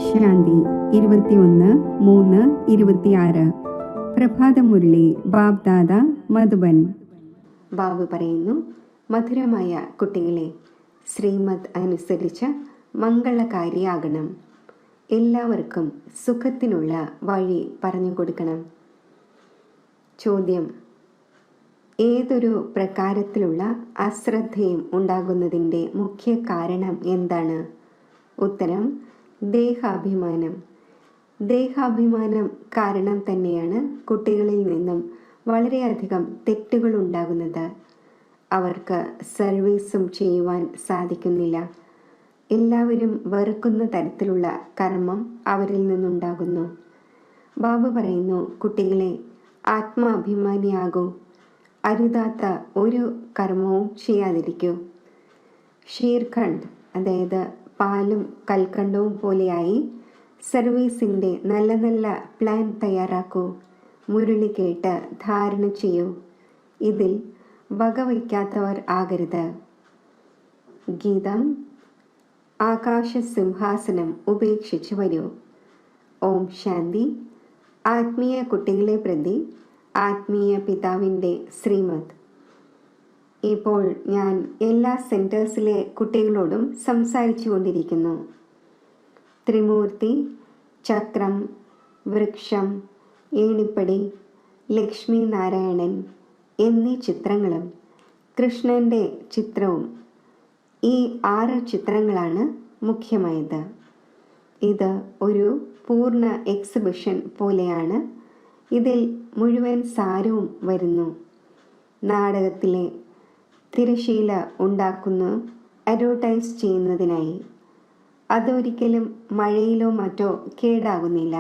ശാന്തി 21/3/26 പ്രഭാതമുരളി ബാബ്ദാദ മധുബൻ. ബാബു പറയുന്നു, മധുരമായ കുട്ടികളെ, ശ്രീമദ് അനുസരിച്ച് മംഗളകാരിയാകണം. എല്ലാവർക്കും സുഖത്തിനുള്ള വഴി പറഞ്ഞു കൊടുക്കണം. ചോദ്യം: ഏതൊരു പ്രകാരത്തിലുള്ള അശ്രദ്ധയും ഉണ്ടാകുന്നതിൻ്റെ മുഖ്യ കാരണം എന്താണ്? ഉത്തരം: ദേഹാഭിമാനം. ദേഹാഭിമാനം കാരണം തന്നെയാണ് കുട്ടികളിൽ നിന്നും വളരെയധികം തെറ്റുകൾ ഉണ്ടാകുന്നത്. അവർക്ക് സർവീസും ചെയ്യുവാൻ സാധിക്കുന്നില്ല. എല്ലാവരും വെറുക്കുന്ന തരത്തിലുള്ള കർമ്മം അവരിൽ നിന്നുണ്ടാകുന്നു. ബാബു പറയുന്നു, കുട്ടികളെ, ആത്മാഭിമാനിയാകൂ. അരുതാത്ത ഒരു കർമ്മവും ചെയ്യാതിരിക്കൂ. ഷീർഖണ്ഡ്, അതായത് പാലും കൽക്കണ്ടവും പോലെയായി സർവീസിൻ്റെ നല്ല നല്ല പ്ലാൻ തയ്യാറാക്കൂ. മുരളി കേട്ട് ധാരണ ചെയ്യൂ. ഇതിൽ വകവയ്ക്കാത്തവർ ആകരുത്. ഗീതം: ആകാശസിംഹാസനം ഉപേക്ഷിച്ച് വരൂ. ഓം ശാന്തി. ആത്മീയ കുട്ടികളെ പ്രതി ആത്മീയ പിതാവിൻ്റെ ശ്രീമദ്. ഇപ്പോൾ ഞാൻ എല്ലാ സെൻറ്റേഴ്സിലെ കുട്ടികളോടും സംസാരിച്ചു കൊണ്ടിരിക്കുന്നു. ത്രിമൂർത്തി, ചക്രം, വൃക്ഷം, ഏണിപ്പടി, ലക്ഷ്മി നാരായണൻ എന്നീ ചിത്രങ്ങളും കൃഷ്ണൻ്റെ ചിത്രവും, ഈ 6 ചിത്രങ്ങളാണ് മുഖ്യമായത്. ഇത് ഒരു പൂർണ്ണ എക്സിബിഷൻ പോലെയാണ്. ഇതിൽ മുഴുവൻ സാരവും വരുന്നു. നാടകത്തിലെ തിരശീല ഉണ്ടാക്കുന്നു അഡ്വർടൈസ് ചെയ്യുന്നതിനായി. അതൊരിക്കലും മഴയിലോ മറ്റോ കേടാകുന്നില്ല.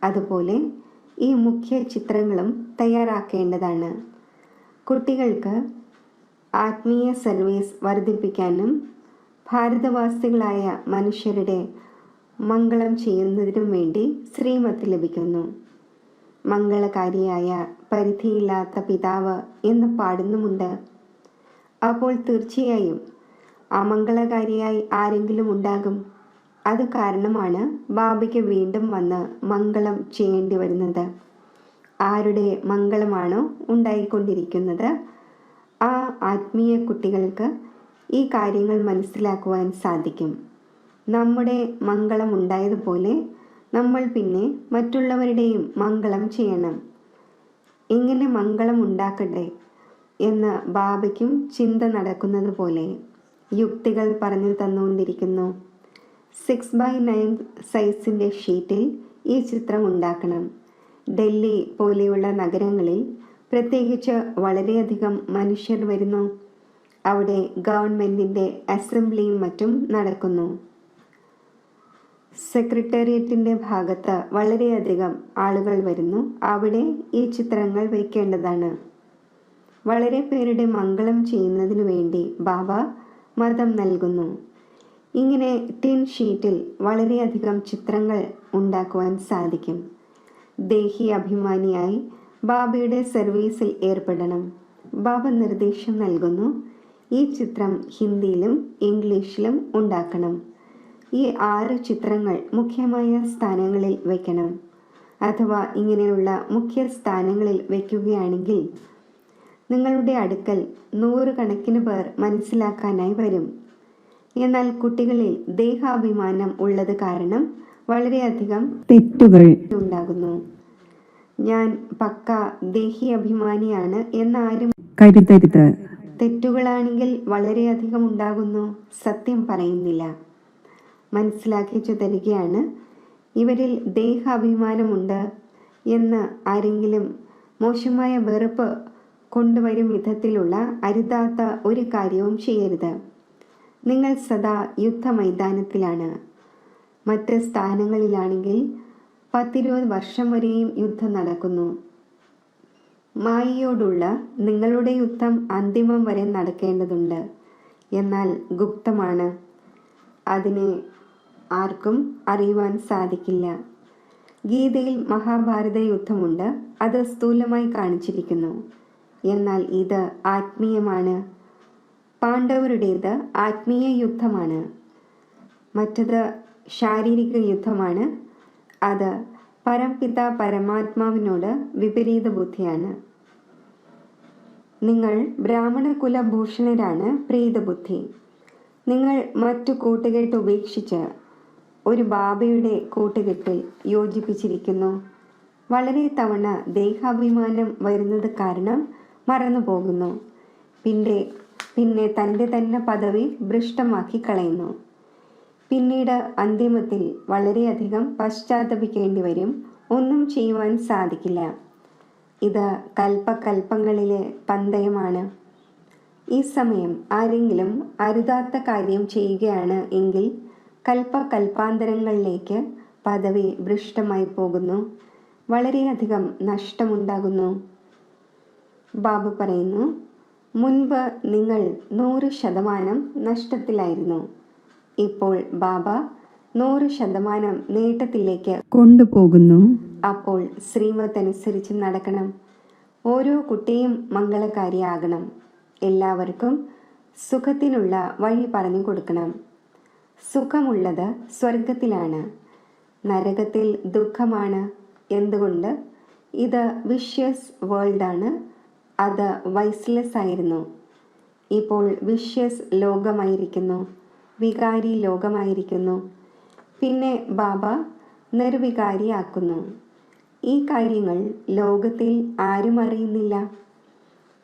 അതുപോലെ ഈ മുഖ്യ ചിത്രങ്ങളും തയ്യാറാക്കേണ്ടതാണ്. കുട്ടികൾക്ക് ആത്മീയ സർവീസ് വർദ്ധിപ്പിക്കാനും ഭാരതവാസികളായ മനുഷ്യരുടെ മംഗളം ചെയ്യുന്നതിനും വേണ്ടി ശ്രീമത്ത് ലഭിക്കുന്നു. മംഗളകാരിയായ പരിധിയില്ലാത്ത പിതാവ് എന്ന് പാടുന്നുമുണ്ട്. അപ്പോൾ തീർച്ചയായും അമംഗളകാരിയായി ആരെങ്കിലും ഉണ്ടാകും. അത് കാരണമാണ് ബാബയ്ക്ക് വീണ്ടും വന്ന് മംഗളം ചെയ്യേണ്ടി വരുന്നത്. ആരുടെ മംഗളമാണോ ഉണ്ടായിക്കൊണ്ടിരിക്കുന്നത്, ആ ആത്മീയ കുട്ടികൾക്ക് ഈ കാര്യങ്ങൾ മനസ്സിലാക്കുവാൻ സാധിക്കും. നമ്മുടെ മംഗളം ഉണ്ടായതുപോലെ നമ്മൾ പിന്നെ മറ്റുള്ളവരുടെയും മംഗളം ചെയ്യണം. എങ്ങനെ മംഗളം ഉണ്ടാക്കട്ടെ എന്ന് ബാബയ്ക്കും ചിന്ത നടക്കുന്നത് പോലെ യുക്തികൾ പറഞ്ഞു തന്നുകൊണ്ടിരിക്കുന്നു. 6x9 സൈസിൻ്റെ ഷീറ്റിൽ ഈ ചിത്രം ഉണ്ടാക്കണം. ഡൽഹി പോലെയുള്ള നഗരങ്ങളിൽ പ്രത്യേകിച്ച് വളരെയധികം മനുഷ്യർ വരുന്നു. അവിടെ ഗവൺമെൻറ്റിൻ്റെ അസംബ്ലിയും മറ്റും നടക്കുന്നു. സെക്രട്ടേറിയറ്റിൻ്റെ ഭാഗത്ത് വളരെയധികം ആളുകൾ വരുന്നു. അവിടെ ഈ ചിത്രങ്ങൾ വയ്ക്കേണ്ടതാണ്. വളരെ പേരുടെ മംഗളം ചെയ്യുന്നതിനു വേണ്ടി ബാബ മതം നൽകുന്നു. ഇങ്ങനെ ടിൻ ഷീറ്റിൽ വളരെയധികം ചിത്രങ്ങൾ ഉണ്ടാക്കുവാൻ സാധിക്കും. ദേഹി അഭിമാനിയായി ബാബയുടെ സർവീസിൽ ഏർപ്പെടണം. ബാബ നിർദ്ദേശം നൽകുന്നു, ഈ ചിത്രം ഹിന്ദിയിലും ഇംഗ്ലീഷിലും ഉണ്ടാക്കണം. ഈ 6 ചിത്രങ്ങൾ മുഖ്യമായ സ്ഥാനങ്ങളിൽ വയ്ക്കണം. അഥവാ ഇങ്ങനെയുള്ള മുഖ്യ സ്ഥാനങ്ങളിൽ വയ്ക്കുകയാണെങ്കിൽ നിങ്ങളുടെ അടുക്കൽ 100 കണക്കിന് പേർ മനസ്സിലാക്കാനായി വരും. എന്നാൽ കുട്ടികളിൽ ദേഹാഭിമാനം ഉള്ളത് കാരണം വളരെയധികം തെറ്റുകൾ ഉണ്ടാകുന്നു. ഞാൻ പക്ക ദേഹി അഭിമാനിയാണ് എന്നാരും കരുതരുത്. തെറ്റുകളാണെങ്കിൽ വളരെയധികം ഉണ്ടാകുന്നു. സത്യം പറയുന്നില്ല. മനസ്സിലാക്കിച്ചു തരികയാണ്. ഇവരിൽ ദേഹാഭിമാനമുണ്ട് എന്ന് ആരെങ്കിലും മോശമായ വെറുപ്പ് കൊണ്ടുവരും വിധത്തിലുള്ള അരുതാത്ത ഒരു കാര്യവും ചെയ്യരുത്. നിങ്ങൾ സദാ യുദ്ധമൈതാനത്തിലാണ്. മറ്റ് സ്ഥാനങ്ങളിലാണെങ്കിൽ 10-20 വർഷം വരെയും യുദ്ധം നടക്കുന്നു. മായയോടുള്ള നിങ്ങളുടെ യുദ്ധം അന്തിമം വരെ നടക്കേണ്ടതുണ്ട്. എന്നാൽ ഗുപ്തമാണ്. അതിനെ ആർക്കും അറിയുവാൻ സാധിക്കില്ല. ഗീതയിൽ മഹാഭാരത യുദ്ധമുണ്ട്. അത് സ്ഥൂലമായി കാണിച്ചിരിക്കുന്നു. എന്നാൽ ഇത് ആത്മീയമാണ്. പാണ്ഡവരുടേത് ആത്മീയ യുദ്ധമാണ്. മറ്റത് ശാരീരിക യുദ്ധമാണ്. അത് പരംപിത പരമാത്മാവിനോട് വിപരീത ബുദ്ധിയാണ്. നിങ്ങൾ ബ്രാഹ്മണ കുലഭൂഷണരാണ് പ്രീതബുദ്ധി. നിങ്ങൾ മറ്റു കൂട്ടുകെട്ട് ഉപേക്ഷിച്ച് ഒരു ബാബയുടെ കൂട്ടുകെട്ടിൽ യോജിപ്പിച്ചിരിക്കുന്നു. വളരെ തവണ ദേഹാഭിമാനം വരുന്നത് കാരണം മറന്നുപോകുന്നു. പിന്നെ തൻ്റെ തന്നെ പദവി ഭ്രഷ്ടമാക്കി കളയുന്നു. പിന്നീട് അന്തിമത്തിൽ വളരെയധികം പശ്ചാത്തപിക്കേണ്ടി വരും. ഒന്നും ചെയ്യുവാൻ സാധിക്കില്ല. ഇത് കൽപ്പകൽപ്പങ്ങളിലെ പന്തയമാണ്. ഈ സമയം ആരെങ്കിലും അരുതാത്ത കാര്യം ചെയ്യുകയാണ് എങ്കിൽ കൽപ്പകൽപ്പാന്തരങ്ങളിലേക്ക് പദവി ഭ്രഷ്ടമായി പോകുന്നു. വളരെയധികം നഷ്ടമുണ്ടാകുന്നു. ബാബ പറയുന്നു, മുൻപ് നിങ്ങൾ 100% നഷ്ടത്തിലായിരുന്നു. ഇപ്പോൾ ബാബ 100% നേട്ടത്തിലേക്ക് കൊണ്ടുപോകുന്നു. അപ്പോൾ ശ്രീമത്ത് അനുസരിച്ച് നടക്കണം. ഓരോ കുട്ടിയും മംഗളകാരിയാകണം. എല്ലാവർക്കും സുഖത്തിനുള്ള വഴി പറഞ്ഞു കൊടുക്കണം. സുഖമുള്ളത് സ്വർഗത്തിലാണ്, നരകത്തിൽ ദുഃഖമാണ്. എന്തുകൊണ്ട്? ഇത് വിഷ്യസ് വേൾഡാണ്. അത് വൈസ്ലെസ് ആയിരുന്നു. ഇപ്പോൾ വിഷ്യസ് ലോകമായിരിക്കുന്നു, വികാരി ലോകമായിരിക്കുന്നു. പിന്നെ ബാബ നിർവികാരിയാക്കുന്നു. ഈ കാര്യങ്ങൾ ലോകത്തിൽ ആരും അറിയുന്നില്ല.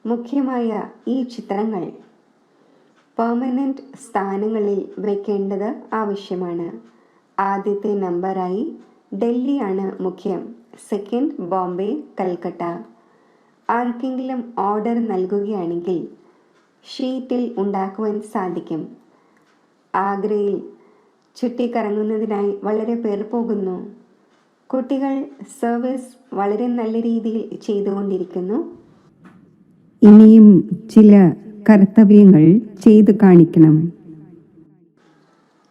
മുഖ്യമായ ഈ ചിത്രങ്ങൾ പെർമനന്റ് സ്ഥാനങ്ങളിൽ വയ്ക്കേണ്ടത് ആവശ്യമാണ്. ആദ്യത്തെ നമ്പറായി ഡൽഹിയാണ് മുഖ്യം. സെക്കൻഡ് ബോംബെ, കൽക്കട്ട. ആർക്കെങ്കിലും ഓർഡർ നൽകുകയാണെങ്കിൽ ഷീറ്റിൽ ഉണ്ടാക്കുവാൻ സാധിക്കും. ആഗ്രയിൽ ചുറ്റിക്കറങ്ങുന്നതിനായി വളരെ പേർ പോകുന്നു. കുട്ടികൾ സർവീസ് വളരെ നല്ല രീതിയിൽ ചെയ്തുകൊണ്ടിരിക്കുന്നു. ഇനിയും ചില കർത്തവ്യങ്ങൾ ചെയ്തു കാണിക്കണം.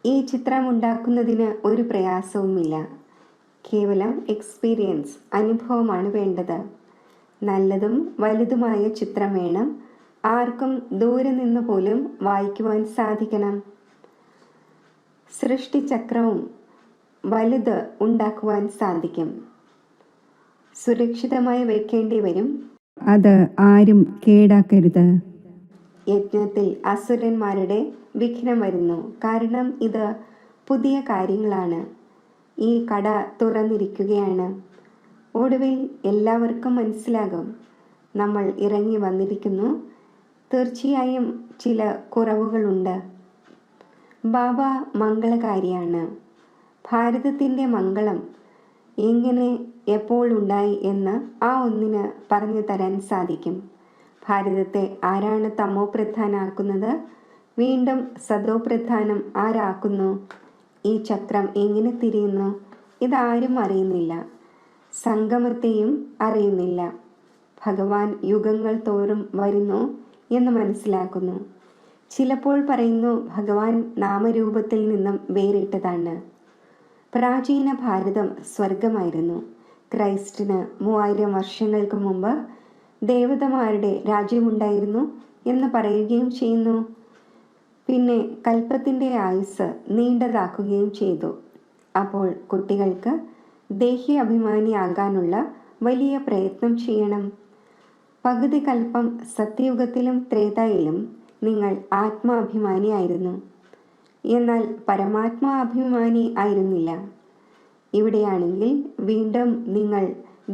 ഈ ചിത്രം ഉണ്ടാക്കുന്നതിന് ഒരു പ്രയാസവുമില്ല. കേവലം എക്സ്പീരിയൻസ്, അനുഭവമാണ് വേണ്ടത്. നല്ലതും വലുതുമായ ചിത്രം വേണം. ആർക്കും ദൂരെ നിന്ന് പോലും വായിക്കുവാൻ സാധിക്കണം. സൃഷ്ടിചക്രവും വലുത് ഉണ്ടാക്കുവാൻ സാധിക്കും. സുരക്ഷിതമായി വയ്ക്കേണ്ടി വരും. അത് ആരും കേടാക്കരുത്. യജ്ഞത്തിൽ അസുരന്മാരുടെ വിഘ്നം വരുന്നു. കാരണം ഇത് പുതിയ കാര്യങ്ങളാണ്. ഈ കട തുറന്നിരിക്കുകയാണ്. ഒടുവിൽ എല്ലാവർക്കും മനസ്സിലാകും നമ്മൾ ഇറങ്ങി വന്നിരിക്കുന്നു. തീർച്ചയായും ചില കുറവുകളുണ്ട്. ബാബ മംഗളകാരിയാണ്. ഭാരതത്തിൻ്റെ മംഗളം എങ്ങനെ എപ്പോൾ ഉണ്ടായി എന്ന് ആ ഒന്നിന് പറഞ്ഞു തരാൻ സാധിക്കും. ഭാരതത്തെ ആരാണ് തമോ പ്രധാനാക്കുന്നത്? വീണ്ടും സദോ പ്രധാനം ആരാക്കുന്നു? ഈ ചക്രം എങ്ങനെ തിരിയുന്നു? ഇതാരും അറിയുന്നില്ല. സംഗമത്തെയും അറിയുന്നില്ല. ഭഗവാൻ യുഗങ്ങൾ തോറും വരുന്നു എന്ന് മനസ്സിലാക്കുന്നു. ചിലപ്പോൾ പറയുന്നു ഭഗവാൻ നാമരൂപത്തിൽ നിന്നും വേറിട്ടതാണ്. പ്രാചീന ഭാരതം സ്വർഗമായിരുന്നു. ക്രൈസ്റ്റിന് 3000 വർഷങ്ങൾക്ക് മുമ്പ് ദേവതമാരുടെ രാജ്യമുണ്ടായിരുന്നു എന്ന് പറയുകയും ചെയ്യുന്നു. പിന്നെ കൽപ്പത്തിൻ്റെ ആയുസ് നീണ്ടതാക്കുകയും ചെയ്തു. അപ്പോൾ കുട്ടികൾക്ക് ദേഹി അഭിമാനിയാകാനുള്ള വലിയ പ്രയത്നം ചെയ്യണം. പകുതി കൽപ്പം സത്യയുഗത്തിലും ത്രേതായിലും നിങ്ങൾ ആത്മാഭിമാനിയായിരുന്നു. എന്നാൽ പരമാത്മാ അഭിമാനി ആയിരുന്നില്ല. ഇവിടെയാണെങ്കിൽ വീണ്ടും നിങ്ങൾ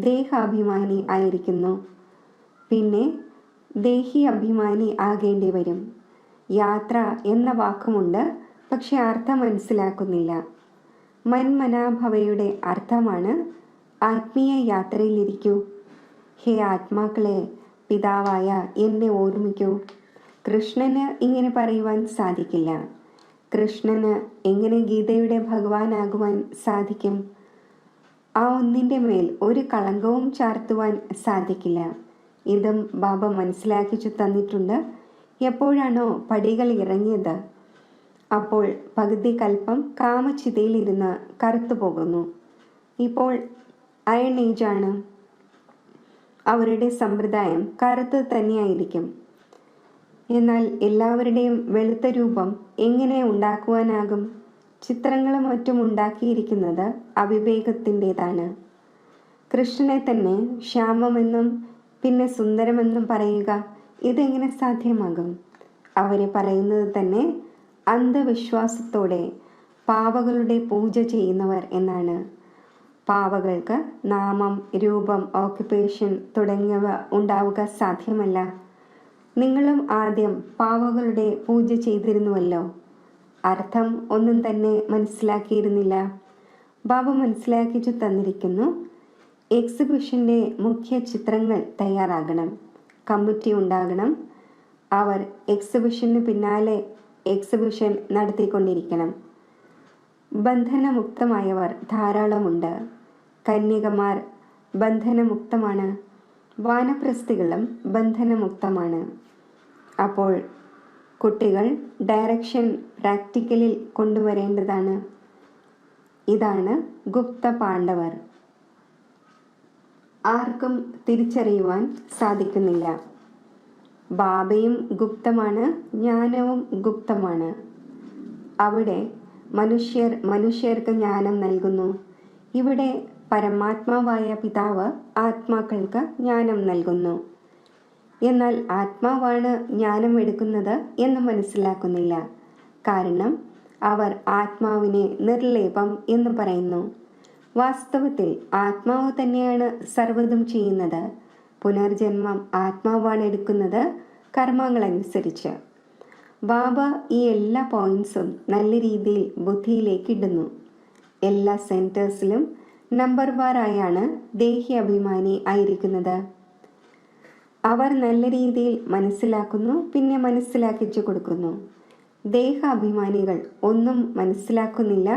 ദേഹാഭിമാനി ആയിരിക്കുന്നു. പിന്നെ ദേഹി അഭിമാനി ആകേണ്ടി വരും. യാത്ര എന്ന വാക്കുമുണ്ട്, പക്ഷെ അർത്ഥം മനസ്സിലാക്കുന്നില്ല. മന്മനാഭവയുടെ അർത്ഥമാണ് ആത്മീയ യാത്രയിലിരിക്കൂ. ഹേ ആത്മാക്കളെ, പിതാവായ എന്നെ ഓർമ്മിക്കൂ. കൃഷ്ണന് ഇങ്ങനെ പറയുവാൻ സാധിക്കില്ല. കൃഷ്ണന് എങ്ങനെ ഗീതയുടെ ഭഗവാനാകുവാൻ സാധിക്കും? ആ ഒന്നിൻ്റെ മേൽ ഒരു കളങ്കവും ചാർത്തുവാൻ സാധിക്കില്ല. ഇതും ബാബ മനസ്സിലാക്കിച്ചു തന്നിട്ടുണ്ട്. എപ്പോഴാണോ പടികൾ ഇറങ്ങിയത് അപ്പോൾ പകുതി കൽപ്പം കാമചിതയിലിരുന്ന് കറുത്തു പോകുന്നു. ഇപ്പോൾ അയൺ ഏജാണ്. അവരുടെ സമ്പ്രദായം കറുത്ത് തന്നെയായിരിക്കും. എന്നാൽ എല്ലാവരുടെയും വെളുത്ത രൂപം എങ്ങനെ ഉണ്ടാക്കുവാനാകും? ചിത്രങ്ങളും മറ്റും ഉണ്ടാക്കിയിരിക്കുന്നത് അവിവേകത്തിൻ്റെതാണ്. കൃഷ്ണനെ തന്നെ ശ്യാമമെന്നും പിന്നെ സുന്ദരമെന്നും പറയുക ഇതെങ്ങനെ സാധ്യമാകും? അവരെ പറയുന്നത് തന്നെ അന്ധവിശ്വാസത്തോടെ പാവകളുടെ പൂജ ചെയ്യുന്നവർ എന്നാണ്. പാവകൾക്ക് നാമം, രൂപം, ഓക്യുപ്പേഷൻ തുടങ്ങിയവ ഉണ്ടാവുക സാധ്യമല്ല. നിങ്ങളും ആദ്യം പാവകളുടെ പൂജ ചെയ്തിരുന്നുവല്ലോ. അർത്ഥം ഒന്നും തന്നെ മനസ്സിലാക്കിയിരുന്നില്ല. ബാബു മനസ്സിലാക്കിച്ചു തന്നിരിക്കുന്നു. എക്സിബിഷൻ്റെ മുഖ്യ ചിത്രങ്ങൾ തയ്യാറാകണം, കമ്മിറ്റി ഉണ്ടാകണം. അവർ എക്സിബിഷന് പിന്നാലെ എക്സിബിഷൻ നടത്തിക്കൊണ്ടിരിക്കണം. ബന്ധനമുക്തമായവർ ധാരാളമുണ്ട്. കന്യകമാർ ബന്ധനമുക്തമാണ്. വാനപ്രസ്ഥികളും ബന്ധനമുക്തമാണ്. അപ്പോൾ കുട്ടികൾ ഡയറക്ഷൻ പ്രാക്ടിക്കലിൽ കൊണ്ടുവരേണ്ടതാണ്. ഇതാണ് ഗുപ്ത പാണ്ഡവർ. ആർക്കും തിരിച്ചറിയുവാൻ സാധിക്കുന്നില്ല. ബാബയും ഗുപ്തമാണ്, ജ്ഞാനവും ഗുപ്തമാണ്. അവിടെ മനുഷ്യർക്ക് ജ്ഞാനം നൽകുന്നു. ഇവിടെ പരമാത്മാവായ പിതാവ് ആത്മാക്കൾക്ക് ജ്ഞാനം നൽകുന്നു. എന്നാൽ ആത്മാവാണ് ജ്ഞാനം എടുക്കുന്നത് എന്ന് മനസ്സിലാക്കുന്നില്ല. കാരണം അവർ ആത്മാവിനെ നിർലേപം എന്ന് പറയുന്നു. വാസ്തവത്തിൽ ആത്മാവ് തന്നെയാണ് സർവ്വതും ചെയ്യുന്നത്. പുനർജന്മം ആത്മാവാണ് എടുക്കുന്നത് കർമ്മങ്ങളനുസരിച്ച്. ബാബ ഈ എല്ലാ പോയിന്റ്സും നല്ല രീതിയിൽ ബുദ്ധിയിലേക്ക് ഇടുന്നു. എല്ലാ സെൻറ്റേഴ്സിലും നമ്പർ ബാറായാണ് ദേഹി അഭിമാനി ആയിരിക്കുന്നത്. അവർ നല്ല രീതിയിൽ മനസ്സിലാക്കുന്നു, പിന്നെ മനസ്സിലാക്കിച്ചു കൊടുക്കുന്നു. ദേഹാഭിമാനികൾ ഒന്നും മനസ്സിലാക്കുന്നില്ല,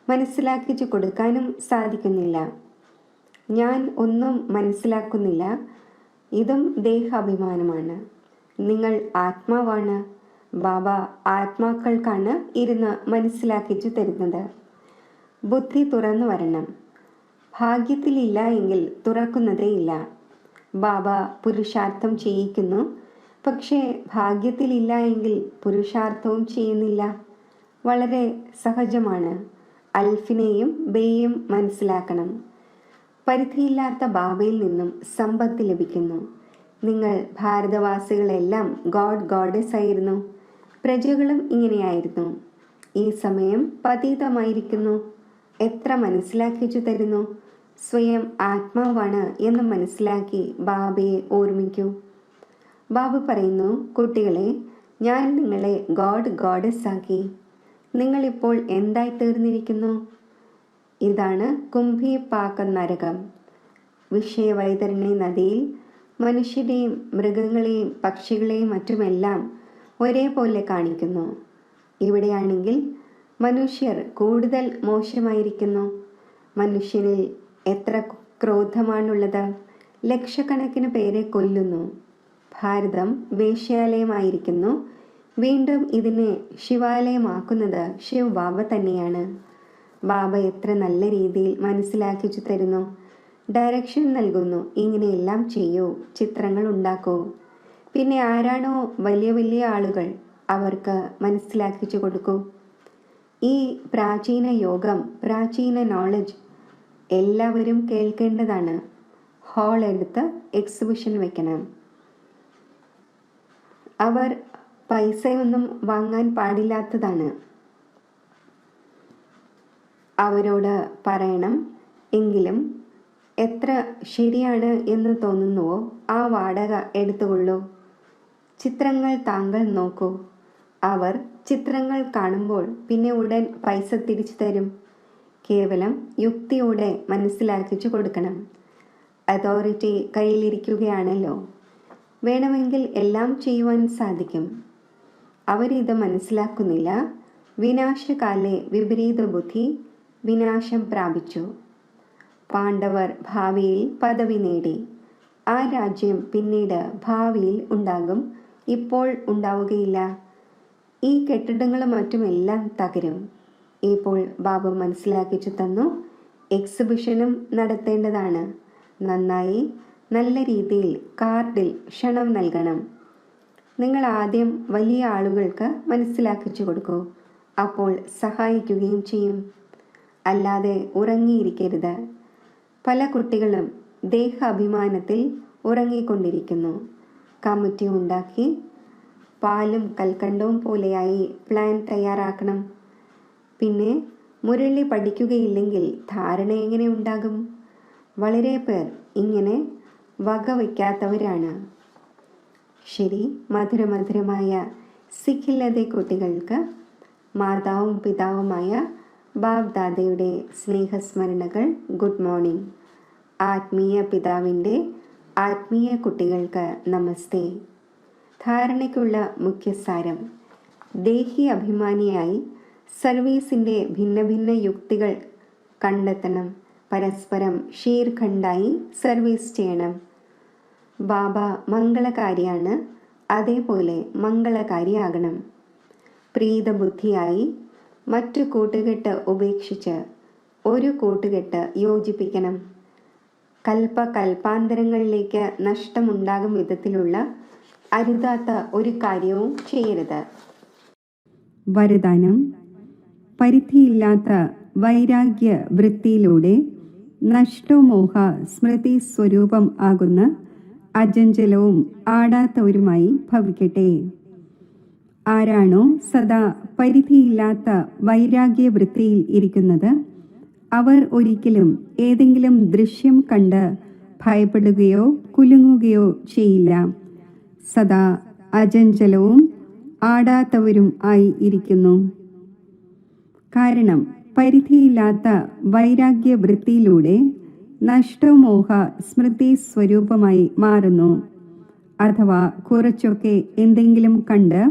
മനസ്സിലാക്കിച്ചു കൊടുക്കാനും സാധിക്കുന്നില്ല. ഞാൻ ഒന്നും മനസ്സിലാക്കുന്നില്ല, ഇതും ദേഹാഭിമാനമാണ്. നിങ്ങൾ ആത്മാവാണ്. ബാബ ആത്മാക്കൾക്കാണ് ഇരുന്ന് മനസ്സിലാക്കിച്ചു തരുന്നത്. ബുദ്ധി തുറന്നു വരണം. ഭാഗ്യത്തിലില്ല എങ്കിൽ തുറക്കുന്നതേയില്ല. ബാബ പുരുഷാർത്ഥം ചെയ്യിക്കുന്നു, പക്ഷേ ഭാഗ്യത്തിലില്ല എങ്കിൽ പുരുഷാർത്ഥവും ചെയ്യുന്നില്ല. വളരെ സഹജമാണ്. അൽഫിനെയും ബേയും മനസ്സിലാക്കണം. പരിധിയില്ലാത്ത ബാബയിൽ നിന്നും സമ്പത്ത് ലഭിക്കുന്നു. നിങ്ങൾ ഭാരതവാസികളെല്ലാം ഗോഡ്ഡസ് ആയിരുന്നു. പ്രജകളും ഇങ്ങനെയായിരുന്നു. ഈ സമയം പതീതമായിരിക്കുന്നു. എത്ര മനസ്സിലാക്കിച്ചു തരുന്നു. സ്വയം ആത്മാവാണ് എന്ന് മനസ്സിലാക്കി ബാബയെ ഓർമ്മിക്കൂ. ബാബു പറയുന്നു, കുട്ടികളെ, ഞാൻ നിങ്ങളെ ഗോഡ്ഡസ് ആക്കി. നിങ്ങളിപ്പോൾ എന്തായി തീർന്നിരിക്കുന്നു? ഇതാണ് കുംഭി പാക്ക നരകം. വിഷയവൈതരണി നദിയിൽ മനുഷ്യരെയും മൃഗങ്ങളെയും പക്ഷികളെയും മറ്റുമെല്ലാം ഒരേപോലെ കാണിക്കുന്നു. ഇവിടെയാണെങ്കിൽ മനുഷ്യർ കൂടുതൽ മോശമായിരിക്കുന്നു. മനുഷ്യനിൽ എത്ര ക്രോധമാണുള്ളത്. ലക്ഷക്കണക്കിന് പേരെ കൊല്ലുന്നു. ഭാരതം വേശ്യാലയമായിരിക്കുന്നു. വീണ്ടും ഇതിനെ ശിവാലയമാക്കുന്നത് ശിവ് ബാബ തന്നെയാണ്. ബാബ എത്ര നല്ല രീതിയിൽ മനസ്സിലാക്കിച്ചു തരുന്നു. ഡയറക്ഷൻ നൽകുന്നു. ഇങ്ങനെയെല്ലാം ചെയ്യൂ, ചിത്രങ്ങൾ ഉണ്ടാക്കൂ. പിന്നെ ആരാണോ വലിയ വലിയ ആളുകൾ അവർക്ക് മനസ്സിലാക്കിച്ചു കൊടുക്കൂ. ഈ പ്രാചീന യോഗം, പ്രാചീന നോളജ് എല്ലാവരും കേൾക്കേണ്ടതാണ്. ഹാൾ എടുത്ത് എക്സിബിഷൻ വെക്കണം. അവർ പൈസയൊന്നും വാങ്ങാൻ പാടില്ലാത്തതാണ്. അവരോട് പറയണം, എങ്കിലും എത്ര ശരിയാണ് എന്ന് തോന്നുന്നുവോ ആ വാടക എടുത്തുകൊള്ളൂ. ചിത്രങ്ങൾ താങ്കൾ നോക്കൂ. അവർ ചിത്രങ്ങൾ കാണുമ്പോൾ പിന്നെ ഉടൻ പൈസ തിരിച്ചു തരും. കേവലം യുക്തിയോടെ മനസ്സിലാക്കിച്ചു കൊടുക്കണം. അതോറിറ്റി കയ്യിലിരിക്കുകയാണല്ലോ. വേണമെങ്കിൽ എല്ലാം ചെയ്യുവാൻ സാധിക്കും. അവരിത് മനസ്സിലാക്കുന്നില്ല. വിനാശകാലെ വിപരീത ബുദ്ധി വിനാശം പ്രാപിച്ചു. പാണ്ഡവർ ഭാവിയിൽ പദവി നേടി. ആ രാജ്യം പിന്നീട് ഭാവിയിൽ ഉണ്ടാകും, ഇപ്പോൾ ഉണ്ടാവുകയില്ല. ഈ കെട്ടിടങ്ങളും മറ്റുമെല്ലാം തകരും. ഇപ്പോൾ ബാബു മനസ്സിലാക്കിച്ചു തന്നു. എക്സിബിഷനും നടത്തേണ്ടതാണ്. നന്നായി നല്ല രീതിയിൽ കാർഡിൽ ക്ഷണം നൽകണം. നിങ്ങൾ ആദ്യം വലിയ ആളുകൾക്ക് മനസ്സിലാക്കിച്ചു കൊടുക്കൂ. അപ്പോൾ സഹായിക്കുകയും ചെയ്യും. അല്ലാതെ ഉറങ്ങിയിരിക്കരുത്. പല കുട്ടികളും ദേഹാഭിമാനത്തിൽ ഉറങ്ങിക്കൊണ്ടിരിക്കുന്നു. കമ്മിറ്റി ഉണ്ടാക്കി പാലും കൽക്കണ്ടവും പോലെയായി പ്ലാൻ തയ്യാറാക്കണം. പിന്നെ മുരളി പഠിക്കുകയില്ലെങ്കിൽ ധാരണ എങ്ങനെ ഉണ്ടാകും? വളരെ പേർ ഇങ്ങനെ വകവയ്ക്കാത്തവരാണ്. ശരി, മധുരമധുരമായ സിഖില്ലതെ കുട്ടികൾക്ക് മാതാവും പിതാവുമായ ബാബ് ദാദയുടെ സ്നേഹസ്മരണകൾ. Good morning. ആത്മീയ പിതാവിൻ്റെ ആത്മീയ കുട്ടികൾക്ക് നമസ്തേ. ധാരണയ്ക്കുള്ള മുഖ്യസാരം: ദേഹി അഭിമാനിയായി സർവീസിൻ്റെ ഭിന്ന ഭിന്ന യുക്തികൾ കണ്ടെത്തണം. പരസ്പരം ഷീർഖണ്ഡായി സർവീസ് ചെയ്യണം. ബാബ മംഗളകാരിയാണ്, അതേപോലെ മംഗളകാരിയാകണം. പ്രീതബുദ്ധിയായി മറ്റു കൂട്ടുകെട്ട് ഉപേക്ഷിച്ച് ഒരു കൂട്ടുകെട്ട് യോജിപ്പിക്കണം. കൽപ്പാന്തരങ്ങളിലേക്ക് നഷ്ടമുണ്ടാകും വിധത്തിലുള്ള അരുതാത്ത ഒരു കാര്യവും ചെയ്യരുത്. വരദാനം: പരിധിയില്ലാത്ത വൈരാഗ്യ വൃത്തിയിലൂടെ നഷ്ടോമോഹ സ്മൃതി സ്വരൂപം ആകുന്ന അജഞ്ചലവും ആടാത്തവരുമായി ഭവിക്കട്ടെ. ആരാണോ സദാ പരിധിയില്ലാത്ത വൈരാഗ്യ വൃത്തിയിൽ ഇരിക്കുന്നത്, അവർ ഒരിക്കലും ഏതെങ്കിലും ദൃശ്യം കണ്ട് ഭയപ്പെടുകയോ കുലുങ്ങുകയോ ചെയ്യില്ല. സദാ അജഞ്ചലവും ആടാത്തവരും ആയി ഇരിക്കുന്നു. കാരണം പരിധിയില്ലാത്ത വൈരാഗ്യ വൃത്തിയിലൂടെ നഷ്ടമോഹ സ്മൃതി സ്വരൂപമായി മാറുന്നു. അഥവാ കുറച്ചൊക്കെ എന്തെങ്കിലും കണ്ട്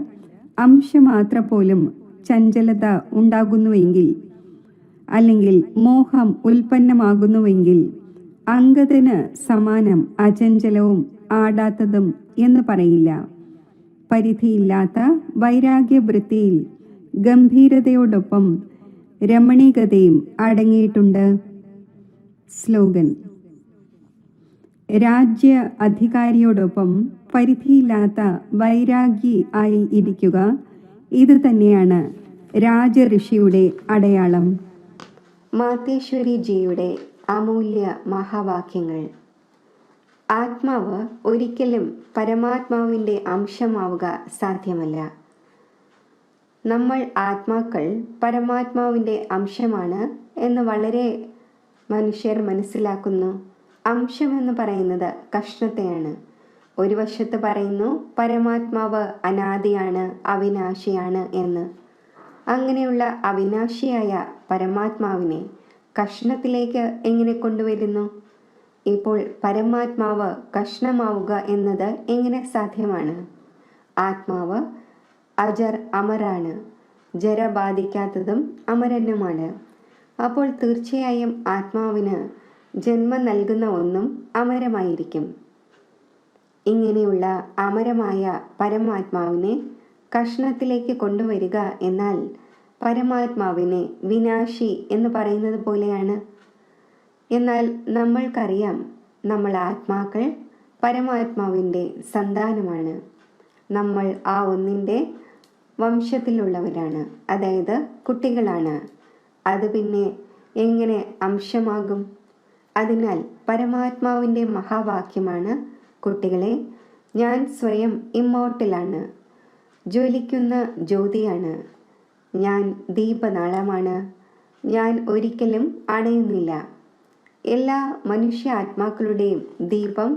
അംശമാത്ര പോലും ചഞ്ചലത ഉണ്ടാകുന്നുവെങ്കിൽ, അല്ലെങ്കിൽ മോഹം ഉൽപ്പന്നമാകുന്നുവെങ്കിൽ, അംഗത്തിന് സമാനം അചഞ്ചലവും ആടാത്തതും എന്ന് പറയില്ല. പരിധിയില്ലാത്ത വൈരാഗ്യവൃത്തിയിൽ ഗംഭീരതയോടൊപ്പം രമണീകതയും അടങ്ങിയിട്ടുണ്ട്. സ്ലോഗൻ: രാജ്യ അധികാരിയോടൊപ്പം പരിധിയില്ലാത്ത വൈരാഗി ആയി ഇരിക്കുക. ഇത് തന്നെയാണ് രാജഋഷിയുടെ അടയാളം. മാതേശ്വരി ജിയുടെ അമൂല്യ മഹാവാക്യങ്ങൾ. ആത്മാവ് ഒരിക്കലും പരമാത്മാവിൻ്റെ അംശമാവുക സാധ്യമല്ല. നമ്മൾ ആത്മാക്കൾ പരമാത്മാവിൻ്റെ അംശമാണ് എന്ന് വളരെ മനുഷ്യർ മനസ്സിലാക്കുന്നു. അംശമെന്ന് പറയുന്നത് കഷ്ണത്തെയാണ്. ഒരു വശത്ത് പറയുന്നു പരമാത്മാവ് അനാദിയാണ്, അവിനാശിയാണ് എന്ന്. അങ്ങനെയുള്ള അവിനാശിയായ പരമാത്മാവിനെ കഷ്ണത്തിലേക്ക് എങ്ങനെ കൊണ്ടുവരുന്നു? ഇപ്പോൾ പരമാത്മാവ് കഷ്ണമാവുക എന്നത് എങ്ങനെ സാധ്യമാണ്? ആത്മാവ് അജർ അമരാണ്, ജര ബാധിക്കാത്തതും അമരനുമാണ്. അപ്പോൾ തീർച്ചയായും ആത്മാവിന് ജന്മം നൽകുന്ന ഒന്നും അമരമായിരിക്കും. ഇങ്ങനെയുള്ള അമരമായ പരമാത്മാവിനെ കഷ്ണത്തിലേക്ക് കൊണ്ടുവരിക എന്നാൽ പരമാത്മാവിനെ വിനാശി എന്ന് പറയുന്നത് പോലെയാണ്. എന്നാൽ നമ്മൾക്കറിയാം, നമ്മൾ ആത്മാക്കൾ പരമാത്മാവിൻ്റെ സന്താനമാണ്. നമ്മൾ ആ ഒന്നിൻ്റെ വംശത്തിലുള്ളവരാണ്, അതായത് കുട്ടികളാണ്. അത് പിന്നെ എങ്ങനെ അംശമാകും? അതിനാൽ പരമാത്മാവിൻ്റെ മഹാവാക്യമാണ്: കുട്ടികളെ, ഞാൻ സ്വയം ഇമ്മോർട്ടലാണ്, ജ്വലിക്കുന്ന ജ്യോതിയാണ്. ഞാൻ ദീപനാളമാണ്, ഞാൻ ഒരിക്കലും അണയുന്നില്ല. എല്ലാ മനുഷ്യ ആത്മാക്കളുടെയും ദീപം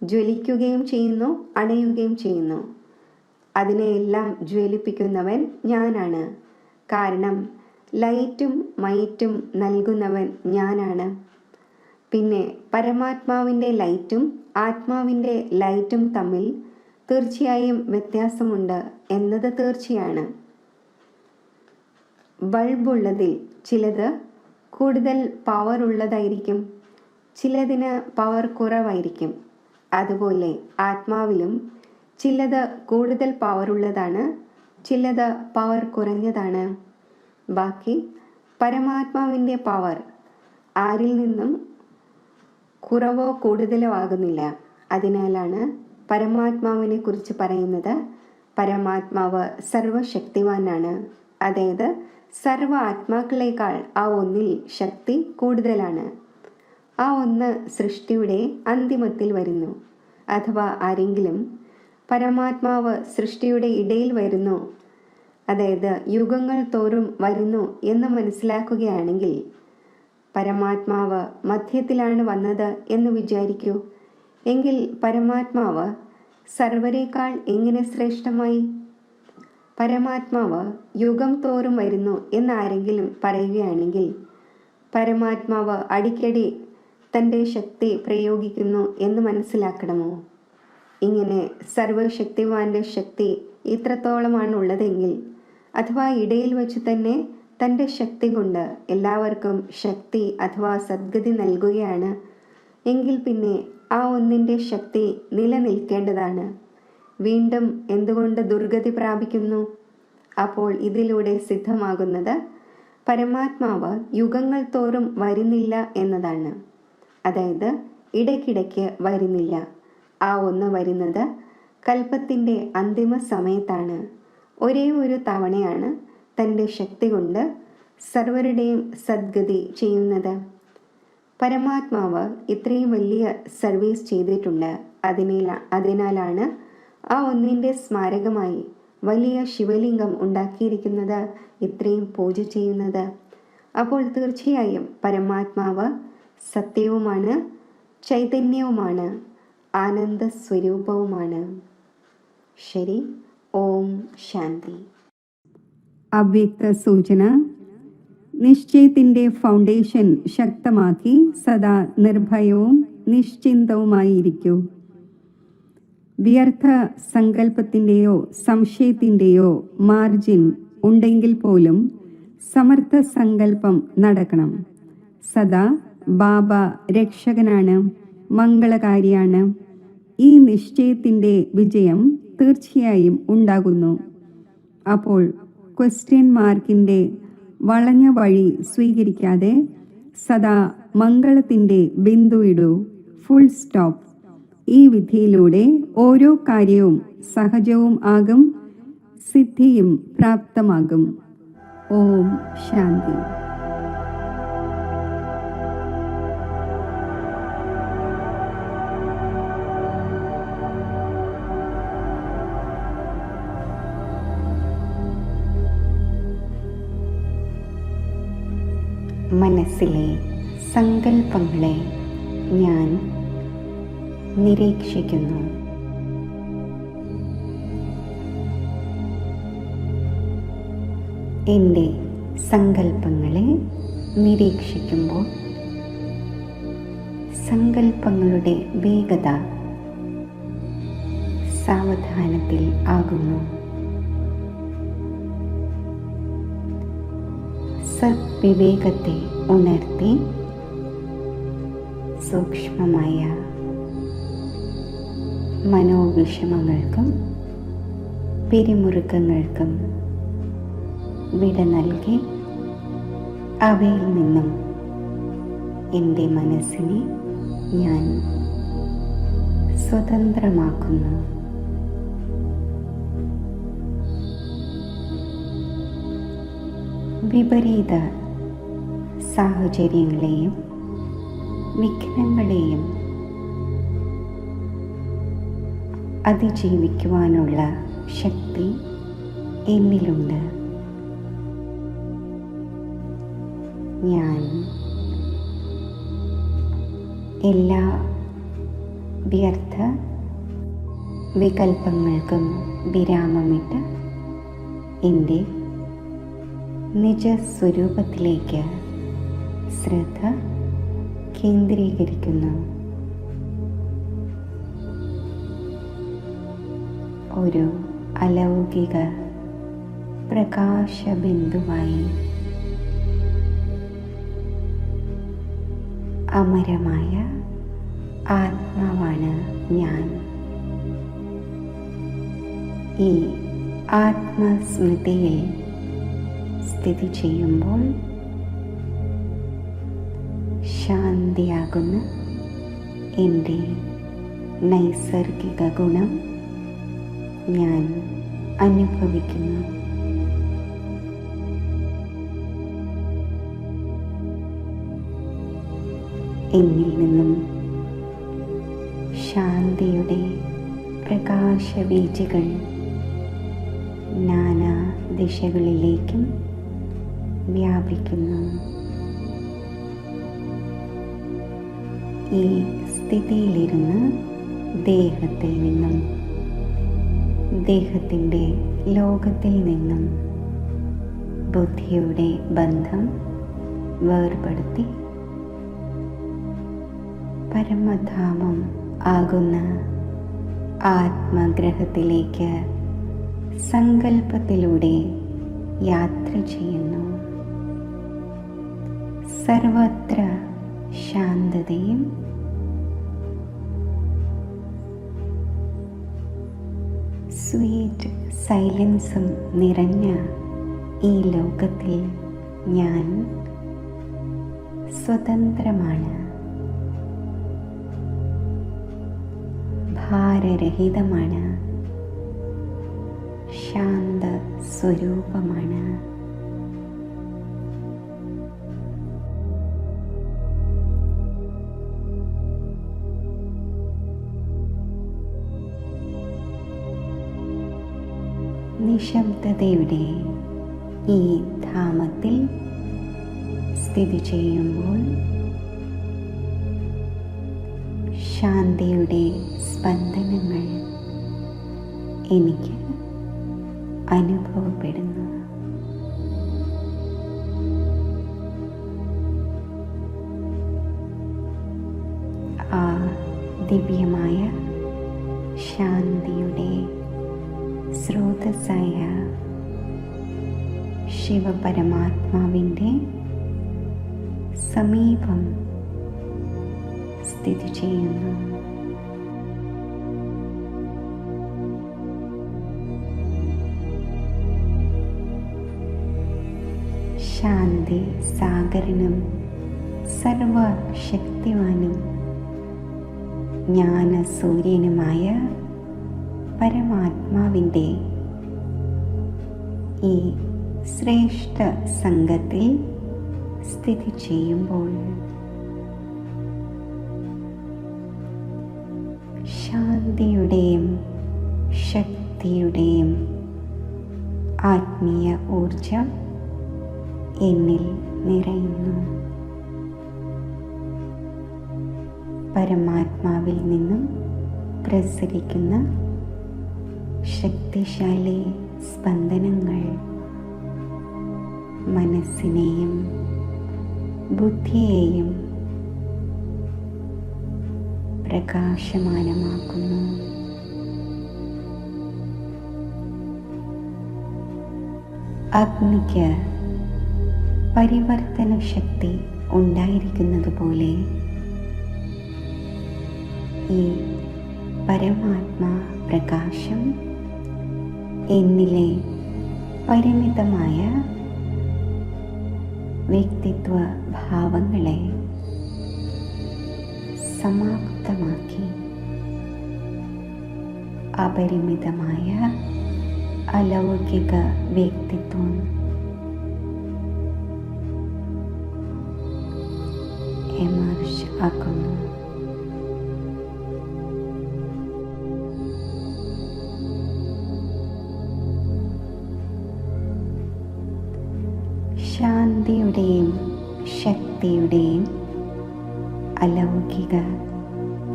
ജ്വലിക്കുകയും ചെയ്യുന്നു, അണയുകയും ചെയ്യുന്നു. അതിനെയെല്ലാം ജ്വലിപ്പിക്കുന്നവൻ ഞാനാണ്. കാരണം ലൈറ്റും മൈറ്റും നൽകുന്നവൻ ഞാനാണ്. പിന്നെ പരമാത്മാവിൻ്റെ ലൈറ്റും ആത്മാവിൻ്റെ ലൈറ്റും തമ്മിൽ തീർച്ചയായും വ്യത്യാസമുണ്ട് എന്നത് തീർച്ചയാണ്. ബൾബുള്ളതിൽ ചിലത് കൂടുതൽ പവർ ഉള്ളതായിരിക്കും, ചിലതിന് പവർ കുറവായിരിക്കും. അതുപോലെ ആത്മാവിലും ചിലത് കൂടുതൽ പവർ ഉള്ളതാണ്, ചിലത് പവർ കുറഞ്ഞതാണ്. ബാക്കി പരമാത്മാവിൻ്റെ പവർ ആരിൽ നിന്നും കുറവോ കൂടുതലോ ആകുന്നില്ല. അതിനാലാണ് പരമാത്മാവിനെ കുറിച്ച് പറയുന്നത് പരമാത്മാവ് സർവശക്തിവാനാണ്, അതായത് സർവ ആത്മാക്കളേക്കാൾ ആ ഒന്നിൽ ശക്തി കൂടുതലാണ്. ആ ഒന്ന് സൃഷ്ടിയുടെ അന്തിമത്തിൽ വരുന്നു. അഥവാ ആരെങ്കിലും പരമാത്മാവ് സൃഷ്ടിയുടെ ഇടയിൽ വരുന്നു, അതായത് യുഗങ്ങൾ തോറും വരുന്നു എന്ന് മനസ്സിലാക്കുകയാണെങ്കിൽ പരമാത്മാവ് മധ്യത്തിലാണ് വന്നത് എന്ന് വിചാരിക്കൂ. എങ്കിൽ പരമാത്മാവ് സർവരേക്കാൾ എങ്ങനെ ശ്രേഷ്ഠമായി? പരമാത്മാവ് യുഗം തോറും വരുന്നു എന്നാരെങ്കിലും പറയുകയാണെങ്കിൽ പരമാത്മാവ് അടിക്കടി തൻ്റെ ശക്തി പ്രയോഗിക്കുന്നു എന്ന് മനസ്സിലാക്കണമോ? ഇങ്ങനെ സർവശക്തിവാന്റെ ശക്തി ഇത്രത്തോളമാണ് ഉള്ളതെങ്കിൽ, അഥവാ ഇടയിൽ വച്ച് തന്നെ തൻ്റെ ശക്തി കൊണ്ട് എല്ലാവർക്കും ശക്തി അഥവാ സദ്ഗതി നൽകുകയാണ് എങ്കിൽ പിന്നെ ആ ഒന്നിൻ്റെ ശക്തി നിലനിൽക്കേണ്ടതാണ്. വീണ്ടും എന്തുകൊണ്ട് ദുർഗതി പ്രാപിക്കുന്നു? അപ്പോൾ ഇതിലൂടെ സിദ്ധമാകുന്നത് പരമാത്മാവ് യുഗങ്ങൾ തോറും വരുന്നില്ല എന്നതാണ്. അതായത് ഇടയ്ക്കിടയ്ക്ക് വരുന്നില്ല. ആ ഒന്ന് വരുന്നത് കൽപ്പത്തിൻ്റെ അന്തിമ സമയത്താണ്. ഒരേ ഒരു തവണയാണ് തൻ്റെ ശക്തി കൊണ്ട് സർവരുടെയും സദ്ഗതി ചെയ്യുന്നത്. പരമാത്മാവ് ഇത്രയും വലിയ സർവീസ് ചെയ്തിട്ടുണ്ട്. അതിനാലാണ് ആ ഒന്നിൻ്റെ സ്മാരകമായി വലിയ ശിവലിംഗം ഉണ്ടാക്കിയിരിക്കുന്നത്, ഇത്രയും പൂജ ചെയ്യുന്നത്. അപ്പോൾ തീർച്ചയായും പരമാത്മാവ് സത്യവുമാണ്, ചൈതന്യവുമാണ്, ആനന്ദ സ്വരൂപവുമാണ്. ശരി. ഓം ശാന്തി. അവ്യക്ത സൂചന: നിശ്ചയത്തിൻ്റെ ഫൗണ്ടേഷൻ ശക്തമാക്കി സദാ നിർഭയവും നിശ്ചിന്തവുമായിരിക്കൂ. വ്യർത്ഥ സങ്കല്പത്തിൻ്റെയോ സംശയത്തിൻ്റെയോ മാർജിൻ ഉണ്ടെങ്കിൽ പോലും സമർത്ഥ സങ്കല്പം നടക്കണം. സദാ ബാബ രക്ഷകനാണ്, മംഗളകാരിയാണ്. ഈ നിശ്ചയത്തിൻ്റെ വിജയം തീർച്ചയായും ഉണ്ടാകുന്നു. അപ്പോൾ ക്വസ്റ്റ്യൻ മാർക്കിൻ്റെ വളഞ്ഞ വഴി സ്വീകരിക്കാതെ സദാ മംഗളത്തിൻ്റെ ബിന്ദു ഇടൂ. Full stop. ഈ വിധിയിലൂടെ ഓരോ കാര്യവും സഹജവും ആകും, സിദ്ധിയും പ്രാപ്തമാകും. ഓം ശാന്തി. മനസ്സിലെ സങ്കല്പങ്ങളെ ഞാൻ നിരീക്ഷിക്കുന്നു. എൻ്റെ സങ്കല്പങ്ങളെ നിരീക്ഷിക്കുമ്പോൾ സങ്കല്പങ്ങളുടെ വേഗത സാവധാനത്തിൽ ആകുന്നു. സദ്വിവേകത്തെ ഉണർത്തി സൂക്ഷ്മമായ മനോവിഷമങ്ങൾക്കും പിരിമുറുക്കങ്ങൾക്കും വിട നൽകി അവയിൽ നിന്നും എൻ്റെ മനസ്സിനെ ഞാൻ സ്വതന്ത്രമാക്കുന്നു. വിപരീത സാഹചര്യങ്ങളെയും വിഘ്നങ്ങളെയും അതിജീവിക്കുവാനുള്ള ശക്തി എന്നിലുണ്ട്. ഞാൻ എല്ലാ വ്യർത്ഥ വികൽപ്പങ്ങൾക്കും വിരാമമിട്ട് എൻ്റെ നിജസ്വരൂപത്തിലേക്ക് ശ്രദ്ധ കേന്ദ്രീകരിക്കുന്നു. ഒരു അലൗകിക പ്രകാശബിന്ദുവായി അമരമായ ആത്മാവാണ് ഞാൻ. ഈ ആത്മസ്മൃതിയിൽ സ്ഥിതി ചെയ്യുമ്പോൾ ശാന്തിയാകുന്ന എൻ്റെ നൈസർഗിക ഗുണം ഞാൻ അനുഭവിക്കുന്നു. എന്നിൽ നിന്നും ശാന്തിയുടെ പ്രകാശവീചികൾ നാനാ ദിശകളിലേക്കും വ്യാപിക്കുന്നു. ഈ സ്ഥിതിയിലിരുന്ന് ദേഹത്തിൽ നിന്നും ദേഹത്തിൻ്റെ ലോകത്തിൽ നിന്നും ബുദ്ധിയുടെ ബന്ധം വേർപെടുത്തി പരമധാമം ആകുന്ന ആത്മഗ്രഹത്തിലേക്ക് സങ്കല്പത്തിലൂടെ യാത്ര ചെയ്യുന്നു. സർവത്ര ശാന്തതയും സ്വീറ്റ് സൈലൻസും നിറഞ്ഞ ഈ ലോകത്തിൽ ഞാൻ സ്വതന്ത്രമാണ്, ഭാരരഹിതമാണ്, ശാന്ത സ്വരൂപമാണ്. നിശബ്ദതയുടെ ഈ ധാമത്തിൽ സ്ഥിതി ചെയ്യുമ്പോൾ ശാന്തിയുടെ സ്പന്ദനങ്ങൾ എനിക്ക് അനുഭവപ്പെടുന്നു. ആ ദിവ്യമായ ശാന്തിയുടെ സ്രോതസ്സായ ശിവപരമാത്മാവിൻ്റെ സമീപം സ്ഥിതി ചെയ്യുന്നു. ശാന്തി സാഗരനും സർവശക്തിവാനും ജ്ഞാനസൂര്യനുമായ പരമാത്മാവിൻ്റെ ഈ ശ്രേഷ്ഠ സംഘത്തിൽ സ്ഥിതി ചെയ്യുമ്പോൾ ശാന്തിയുടെയും ശക്തിയുടെയും ആത്മീയ ഊർജം എന്നിൽ നിറയുന്നു. പരമാത്മാവിൽ നിന്നും പ്രസരിക്കുന്ന ശക്തിശാലി സ്പന്ദനങ്ങൾ മനസ്സിനെയും ബുദ്ധിയെയും പ്രകാശമാനമാക്കുന്നു. അഗ്നിക്ക് പരിവർത്തന ശക്തി ഉണ്ടായിരിക്കുന്നത് പോലെ ഈ പരമാത്മാ പ്രകാശം എന്നിലെ പരിമിതമായ വ്യക്തിത്വ ഭാവങ്ങളെ സമാപ്തമാക്കി അപരിമിതമായ അലൗകിക വ്യക്തിത്വം എമർജ് ആക്കുന്നു. ശാന്തിയുടെയും ശക്തിയുടെയും അലൗകിക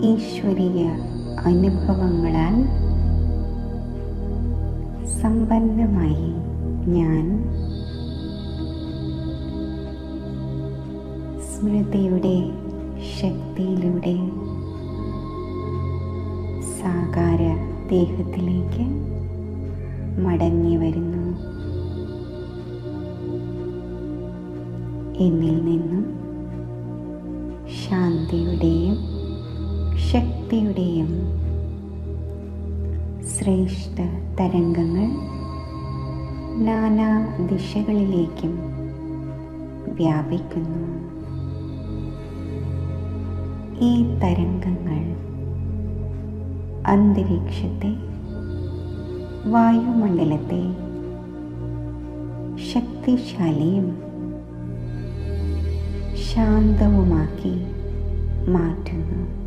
ഈശ്വരീയ അനുഭവങ്ങളാൽ സമ്പന്നമായി ഞാൻ സ്മൃതിയുടെ ശക്തിയിലൂടെ സാകാര ദേഹത്തിലേക്ക് മടങ്ങി വരുന്നു. എന്നിൽ നിന്നും ശാന്തിയുടെയും ശക്തിയുടെയും ശ്രേഷ്ഠ തരംഗങ്ങൾ നാനാ ദിശകളിലേക്കും വ്യാപിക്കുന്നു. ഈ തരംഗങ്ങൾ അന്തരീക്ഷത്തെ, വായുമണ്ഡലത്തെ ശക്തിശാലിയും ശാന്തവുമാക്കി മാറ്റുന്നു.